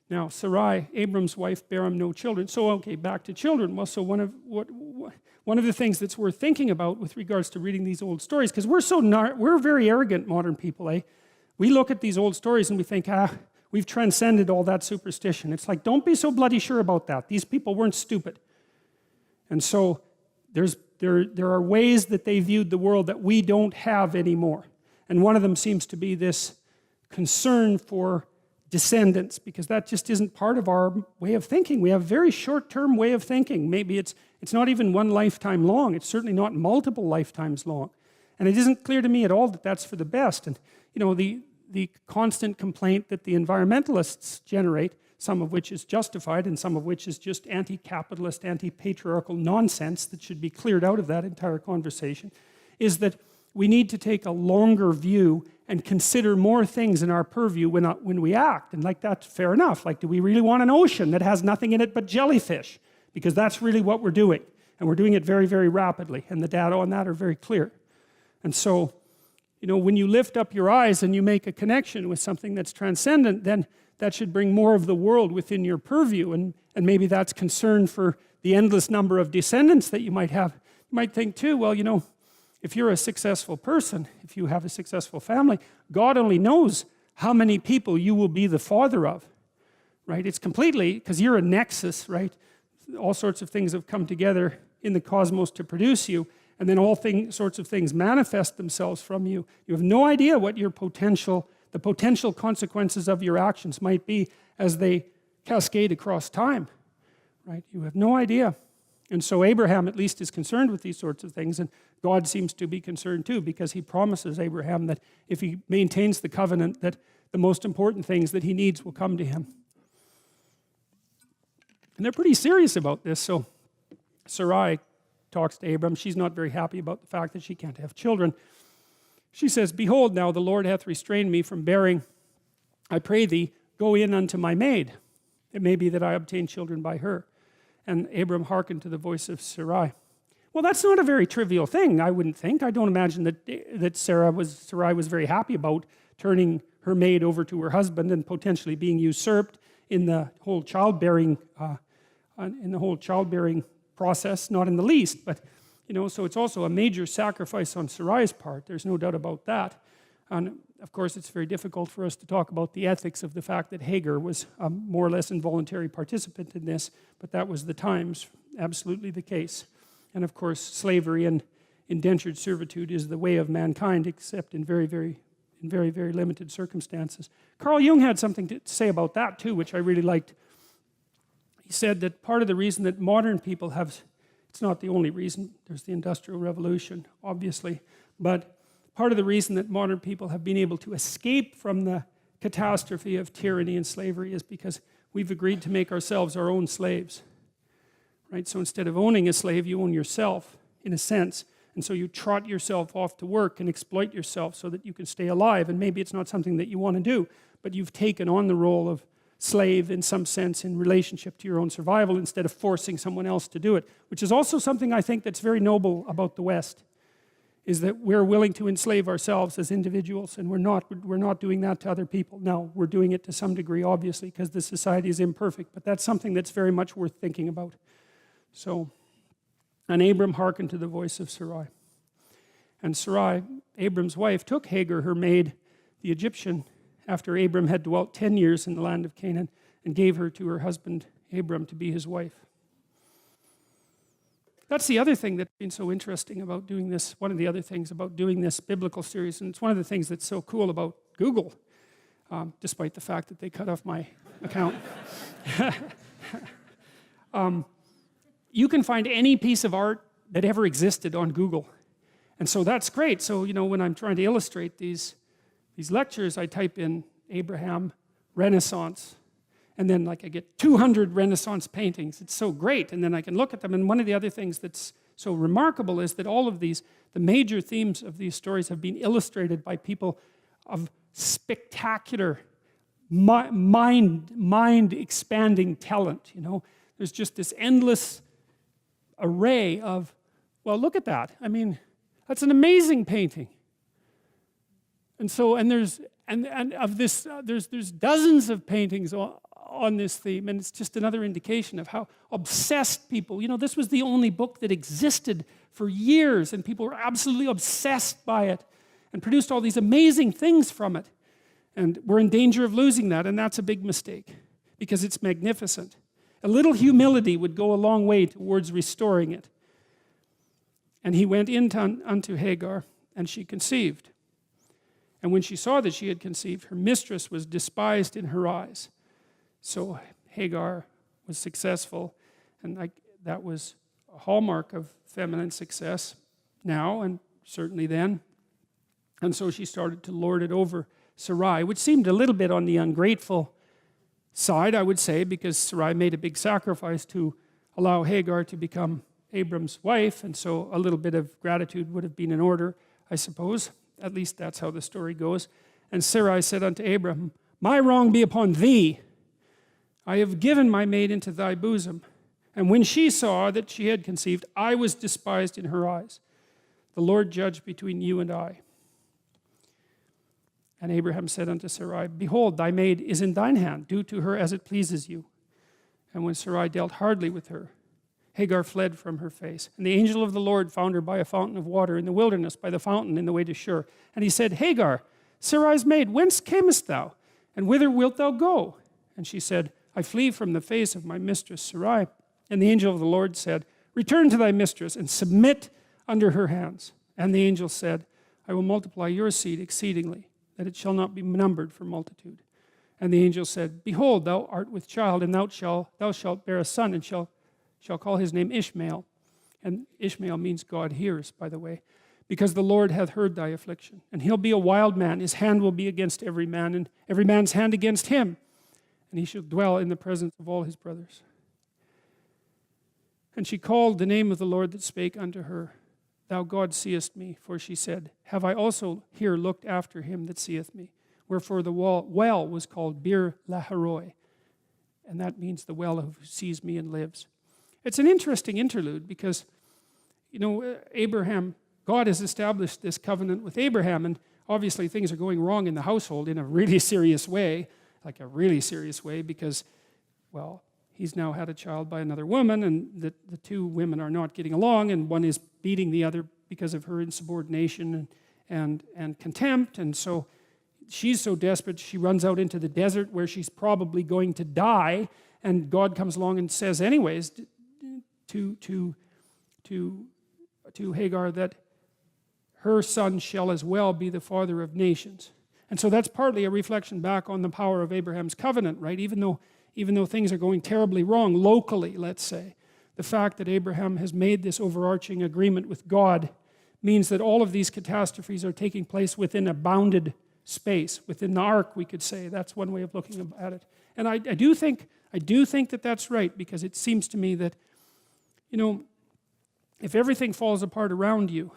Now, Sarai, Abram's wife, bare him no children. So, okay, back to children. Well, so one of the things that's worth thinking about with regards to reading these old stories, because we're very arrogant modern people, eh? We look at these old stories and we think, we've transcended all that superstition. It's like, don't be so bloody sure about that. These people weren't stupid. And so there are ways that they viewed the world that we don't have anymore. And one of them seems to be this concern for descendants, because that just isn't part of our way of thinking. We have a very short-term way of thinking. Maybe it's not even one lifetime long. It's certainly not multiple lifetimes long. And it isn't clear to me at all that that's for the best. And you know, the constant complaint that the environmentalists generate, some of which is justified and some of which is just anti-capitalist, anti-patriarchal nonsense that should be cleared out of that entire conversation, is that we need to take a longer view and consider more things in our purview when we act. And like, that's fair enough. Like, do we really want an ocean that has nothing in it but jellyfish? Because that's really what we're doing. And we're doing it very, very rapidly. And the data on that are very clear. And so, you know, when you lift up your eyes and you make a connection with something that's transcendent, then that should bring more of the world within your purview. And maybe that's concern for the endless number of descendants that you might have. You might think too, well, you know, if you're a successful person, if you have a successful family, God only knows how many people you will be the father of, right? It's completely, because you're a nexus, right? All sorts of things have come together in the cosmos to produce you, and then all sorts of things manifest themselves from you. You have no idea what the potential consequences of your actions might be as they cascade across time, right? You have no idea. And so Abraham at least is concerned with these sorts of things, and God seems to be concerned too, because he promises Abraham that if he maintains the covenant, that the most important things that he needs will come to him. And they're pretty serious about this. So Sarai talks to Abram. She's not very happy about the fact that she can't have children. She says, "Behold, now the Lord hath restrained me from bearing. I pray thee, go in unto my maid. It may be that I obtain children by her." And Abram hearkened to the voice of Sarai. Well, that's not a very trivial thing, I wouldn't think. I don't imagine that Sarai was very happy about turning her maid over to her husband and potentially being usurped in the whole childbearing process, not in the least. But you know, so it's also a major sacrifice on Sarai's part. There's no doubt about that. And of course, it's very difficult for us to talk about the ethics of the fact that Hagar was a more or less involuntary participant in this, but that was the times, absolutely the case. And of course, slavery and indentured servitude is the way of mankind, except in very, very limited circumstances. Carl Jung had something to say about that too, which I really liked. He said that part of the reason that modern people have, it's not the only reason, there's the Industrial Revolution, obviously, but part of the reason that modern people have been able to escape from the catastrophe of tyranny and slavery is because we've agreed to make ourselves our own slaves. Right? So instead of owning a slave, you own yourself, in a sense. And so you trot yourself off to work and exploit yourself so that you can stay alive. And maybe it's not something that you want to do, but you've taken on the role of slave in some sense in relationship to your own survival instead of forcing someone else to do it, which is also something I think that's very noble about the West, is that we're willing to enslave ourselves as individuals, and we're not doing that to other people. Now, we're doing it to some degree, obviously, because the society is imperfect, but that's something that's very much worth thinking about. So, and Abram hearkened to the voice of Sarai. And Sarai, Abram's wife, took Hagar, her maid, the Egyptian, after Abram had dwelt 10 years in the land of Canaan, and gave her to her husband Abram to be his wife. That's the other thing that's been so interesting about doing this, one of the other things about doing this biblical series, and it's one of the things that's so cool about Google, despite the fact that they cut off my account. You can find any piece of art that ever existed on Google. And so that's great. So, you know, when I'm trying to illustrate these lectures, I type in Abraham Renaissance, and then like I get 200 Renaissance paintings. It's so great, and then I can look at them. And one of the other things that's so remarkable is that all of these, the major themes of these stories have been illustrated by people of spectacular, mind-expanding talent, you know. There's just this endless array of, well, look at that. I mean, that's an amazing painting. And so, and there's, and of this, there's dozens of paintings on this theme, and it's just another indication of how obsessed people, this was the only book that existed for years, and people were absolutely obsessed by it and produced all these amazing things from it. And we're in danger of losing that, and that's a big mistake because it's magnificent. A little humility would go a long way towards restoring it. And he went in unto Hagar, and she conceived. And when she saw that she had conceived, her mistress was despised in her eyes. So Hagar was successful, and that was a hallmark of feminine success now, and certainly then. And so she started to lord it over Sarai, which seemed a little bit on the ungrateful side, I would say, because Sarai made a big sacrifice to allow Hagar to become Abram's wife, and so a little bit of gratitude would have been in order, I suppose. At least that's how the story goes. And Sarai said unto Abram, my wrong be upon thee. I have given my maid into thy bosom. And when she saw that she had conceived, I was despised in her eyes. The Lord judge between you and I. And Abraham said unto Sarai, behold, thy maid is in thine hand. Do to her as it pleases you. And when Sarai dealt hardly with her, Hagar fled from her face. And the angel of the Lord found her by a fountain of water in the wilderness, by the fountain in the way to Shur. And he said, Hagar, Sarai's maid, whence camest thou? And whither wilt thou go? And she said, I flee from the face of my mistress Sarai. And the angel of the Lord said, return to thy mistress and submit under her hands. And the angel said, I will multiply your seed exceedingly, that it shall not be numbered for multitude. And the angel said, behold, thou art with child, and thou shalt bear a son, and shall call his name Ishmael. And Ishmael means God hears, by the way, because the Lord hath heard thy affliction. And he'll be a wild man. His hand will be against every man, and every man's hand against him. And he shall dwell in the presence of all his brothers. And she called the name of the Lord that spake unto her, thou God seest me. For she said, have I also here looked after him that seeth me? Wherefore the well was called Bir Laharoi. And that means the well who sees me and lives. It's an interesting interlude because, Abraham, God has established this covenant with Abraham, and obviously things are going wrong in the household in a really serious way, because, well, he's now had a child by another woman, and the two women are not getting along, and one is beating the other because of her insubordination and contempt, and so she's so desperate she runs out into the desert where she's probably going to die, and God comes along and says anyways to Hagar that her son shall as well be the father of nations. And so that's partly a reflection back on the power of Abraham's covenant, right? Even though things are going terribly wrong locally, let's say, the fact that Abraham has made this overarching agreement with God means that all of these catastrophes are taking place within a bounded space, within the ark, we could say. That's one way of looking at it. And I do think that that's right, because it seems to me that, if everything falls apart around you,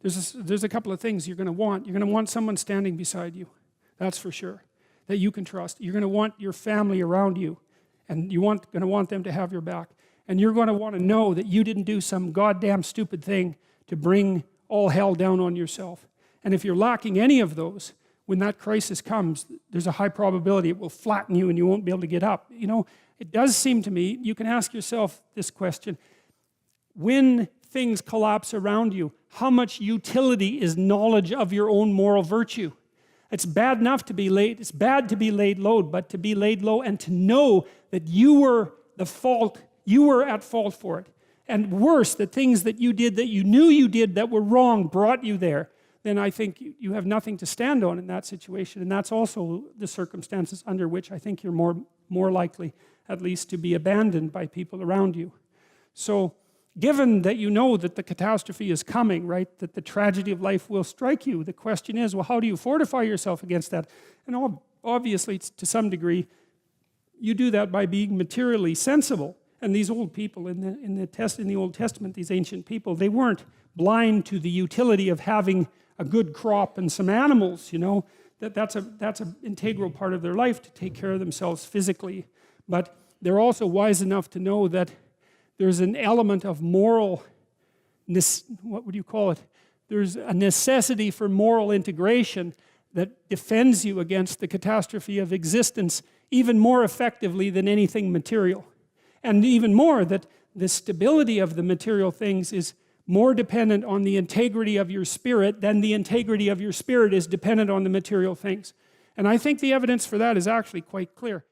there's a couple of things you're going to want. You're going to want someone standing beside you, that's for sure, that you can trust. You're going to want your family around you, and you're going to want them to have your back. And you're going to want to know that you didn't do some goddamn stupid thing to bring all hell down on yourself. And if you're lacking any of those, when that crisis comes, there's a high probability it will flatten you and you won't be able to get up. It does seem to me, you can ask yourself this question, when things collapse around you, how much utility is knowledge of your own moral virtue? It's bad enough to be laid, it's bad to be laid low, but to be laid low and to know that you were you were at fault for it. And worse, the things that you did that you knew you did that were wrong brought you there, then I think you have nothing to stand on in that situation. And that's also the circumstances under which I think you're more likely, at least, to be abandoned by people around you. So, given that you know that the catastrophe is coming, right, that the tragedy of life will strike you, the question is, well, how do you fortify yourself against that? And obviously, to some degree, you do that by being materially sensible. And these old people in the Old Testament, these ancient people, they weren't blind to the utility of having a good crop and some animals, that's an integral part of their life, to take care of themselves physically. But they're also wise enough to know that there's an element of moral, what would you call it? There's a necessity for moral integration that defends you against the catastrophe of existence even more effectively than anything material. And even more, that the stability of the material things is more dependent on the integrity of your spirit than the integrity of your spirit is dependent on the material things. And I think the evidence for that is actually quite clear.